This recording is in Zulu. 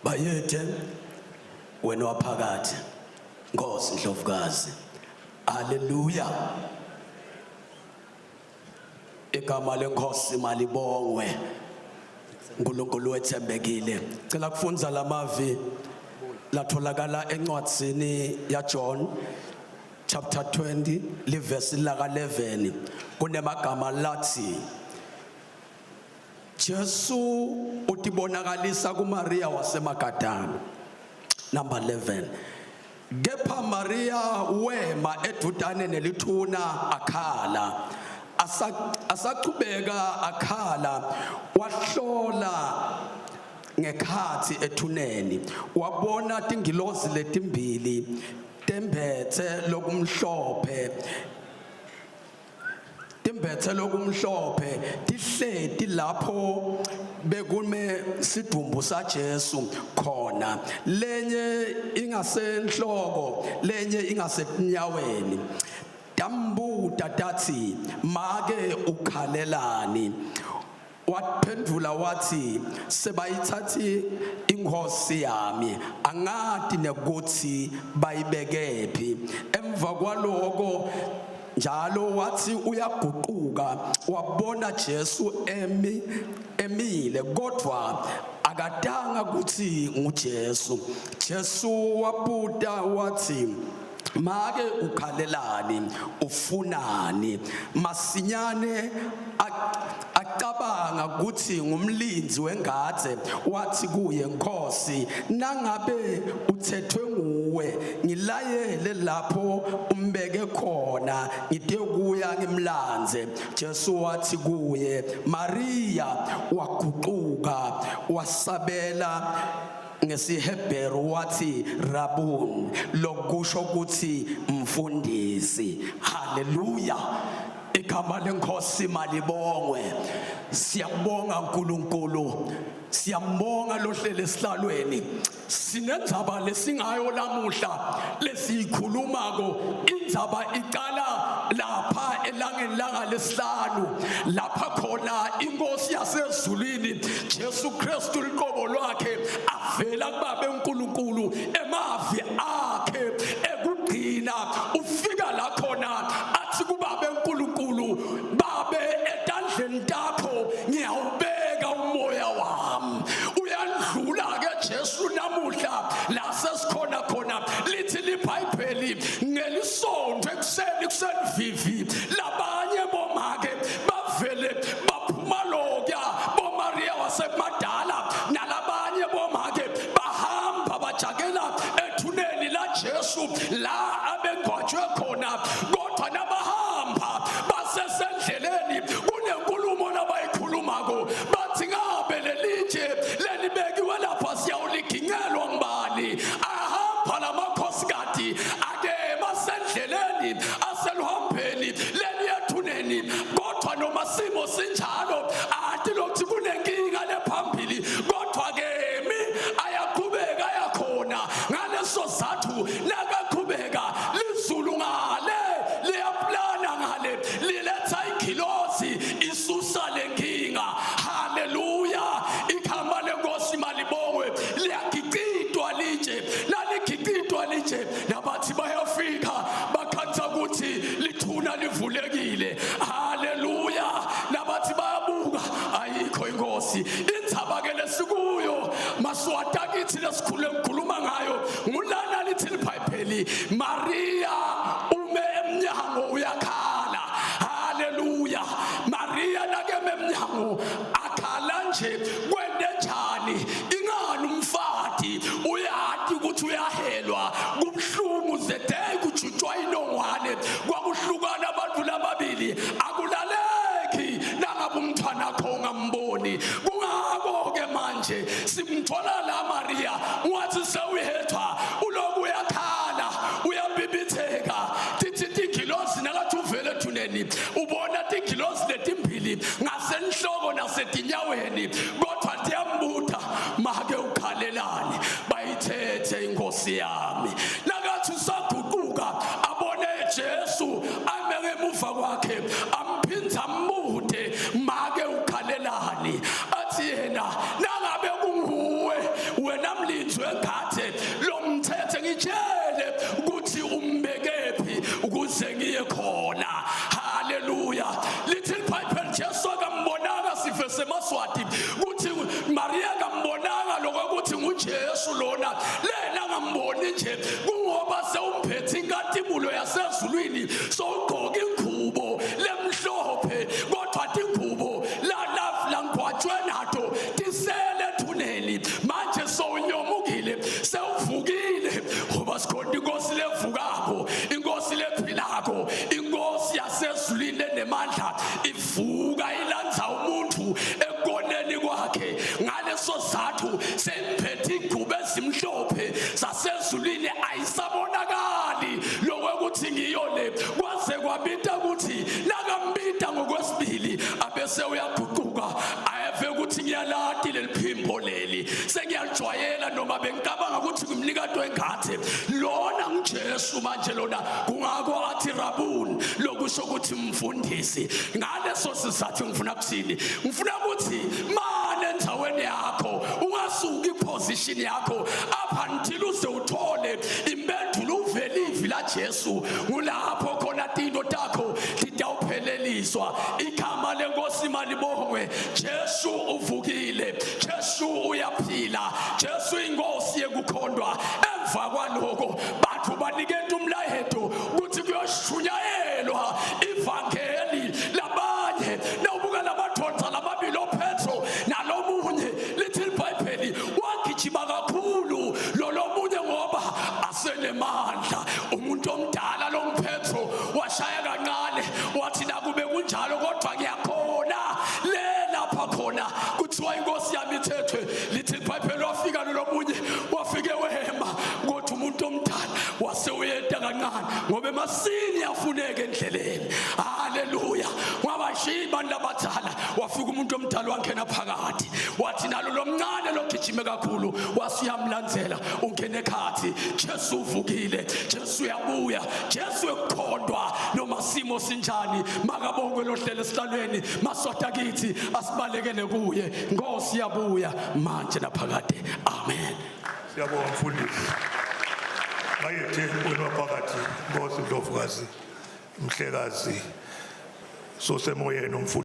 Bayethe wena waphakathi Nkosi Ndlovukazi. Haleluya. Igama lenkosi malibongwe. uNkulunkulu wethembekile. Cela kufunza lamavi latholakala encwadzini ya John chapter 20 liverse laka 11 kunemagama lathi Jesu utibonakalisa kuMaria wasemagadani. Number 11. Kepha Maria wema edudane nelithuna akhala. Asaqhubeka akhala wahlola ngekhathi ethuneni wabona tingilozi letimbili tembethe lokumhlophe tihleti lapho bekume sidumbu sa Jesu khona, lenye ingasenhloko lenye ingasetinyaweni. Tambuta tathi make ukhalelani. Waphendula wathi sebayithathi inkosi yami angati nekuthi bayibekephi. Emva kwaloko njalo wathi uyaguquka wabona Jesu emile kodwa akadanga kuthi nguJesu. Jesu wabuta wathi make ukhalelani ufunani. Masinyane acabanga kuthi ngumlinzi wengadze wathi kuye Nkosi nangabe uthethwe nguwe ngilayele lapho umbeke khona ngide kuya ngimlanze. Jesu wathi kuye Maria, waguquka wasabela ngesiHebheru wathi Rabun, lokusho ukuthi mfundisi. Haleluya. Igama lenkosi malibongwe. Siyabonga uNkulunkulu, siyambonga lohlele esihlalweni. Sinendzaba lesingayo lamuhla lesiyikhulumako. Indzaba iqala lapha elangeni langa lesihlanu lapha khona inkosi yasezulwini Jesu Kristu liqobo lwakhe avela kuBaba uNkulunkulu emavi akhe ekugcina ufika la khona athi kuBaba uNkulunkulu, Babe etandleni takho ngiyawubeka umoya wami. Uyandlula ke Jesu namuhla la sesikhona khona lithi liBhayibheli ngelisonto ekuseni vivi labanye bomake bavele baphuma lokya boMaria wasemadala nalabanye bomake bahamba bajakela ethuneni la Jesu la abengcwatshwe khona. Kodwa nabahamba basesendleleni kunenkulumo nabayikhulumako bathi ngabe lelitshe lelibekiwe lapha siyawuligingelwa ngibani. Ahamba lamakhosikati akema sendleleni aseluhambeni leli ethuneni. Kodwa noma simo sinjalo athi lokuthi kunenkinga lephambili kodwa kemi ayaqhubeka yakhona. Ngaleso zathu nakaqhubeka lizulu ngale liyaplana ngale liletha ingilosi isusa lenkinga. Haleluya. Igama lenkosi malibongwe. Liyagicitwa litshe naligicitwa litshe nabathi bayafika bakhatha ukuthi lithuna livulekile. Haleluya. Nabathi bayabuka ayikho inkosi. Indzaba ke lesikuyo maswata kithi lesikhulu engikhuluma ngayo ngulana lithi liBhayibheli Maria ume emnyango uyakhala. Haleluya. Maria nakeme emnyango akhala nje kwende njani. Ingani umfati uyathi ukuthi uyahelwa kubhlungu zedey kujutshwa inongwane kwakuhlukana abantu lababili akulaleki nangabe umntwana akho ungamboni. Kungako ke manje simthola la Maria wathi sewuhethwa uloku uyakhala uyabibitheka. Tithi tingilosi nakathi uvele ethuneni ubona tingilosi letimbili ngasenhloko nasetinyaweni kodwa tiyambuta make ukhalelani. Bayithethe inkosi yami nakathi usaguquka abone Jesu ameke emuva kwakhe amphinza ambude make ukhalelani. Athi yena nangabe kunguwe wena wena mlinzi wengadi lo mthetho ngitshele ukuthi umbekephi ukuze ngiye khona. Haleluya. Little Bible Jesu akambonanga sife semaswati ukuthi Maria akambonanga lokuthi nguJesu lona lena ngamboni nje kungoba sewumphethe inkathibulo yasezulwini sowugqoka ingubo lemhlophe kodwa ingubo la ngwatshwe nato tisele thuneli manje sowunyomukile sewuvukile ngoba sikhona inkosi levukako inkosi lephilako inkosi yasezulwini nemandla ivuka ilandza umuntu ekoneni kwakhe ngaleso zathu semphethe ingubo ezimhlophe zasezulwini ayisabonakali lokuthi ngiyo le kwaze kwabita ukuthi nakambita ngokwesibili abese uyaguquka ayeve ukuthi ngiyalati leliphimbo leli sengiyajwayela noma bengicabanga ukuthi ngimnikado wengadi lona nguJesu manje lona kungako athi rabuni lokusho ukuthi mfundisi. Ngaleso sizathu ngifuna kusini ngifuna ukuthi mane endzaweni yakho ungasuki iposition yakho up until uze uthole impendulo uvelivi la Jesu ngulapho khona tinto takho titawupheleliswa. Igama lenkosi malibongwe. Jesu uvukile, Jesu uyaphila, Jesu inkosi yekukhondwa. Emva kwaloko bathu baniketa umlayeto ukuthi kuyoshunyayelwa ivangeli labanye nawubuka lamadodana lamabili oPetro nalomunye. Little Bible wagijima kakhulu lolomunye ngoba asenemandla. Umuntu omdala lo Petro washaya kancane wathi nakube kunjalo kodwa ngiyakhona le lapha khona kuthiwa inkosi yami ithethwe. Little Bible wafika lolomunye wafike wehema ngothi umuntu omdala wase uyeda kancane ngoba emasini yafuneka endleleni. Haleluya. Wabashiya abantu abadala wafika umuntu omdala wangena phakathi wathi nalo lomncane logijime kakhulu wasiyamlandzela ungene ekhaya. Jesu uvukile, Jesu uyabuya, Jesu ekukhondwa noma simo sinjani makabongwe lohlelo esihlalweni maswata kithi asibalekele kuye. Inkosi yabuya manje naphakade. Amen. Siyabonga mfundisi. Mayethe wena phakathi Nkosi Ndlovukazi Mhlekazi sosemoyeni umfundisi.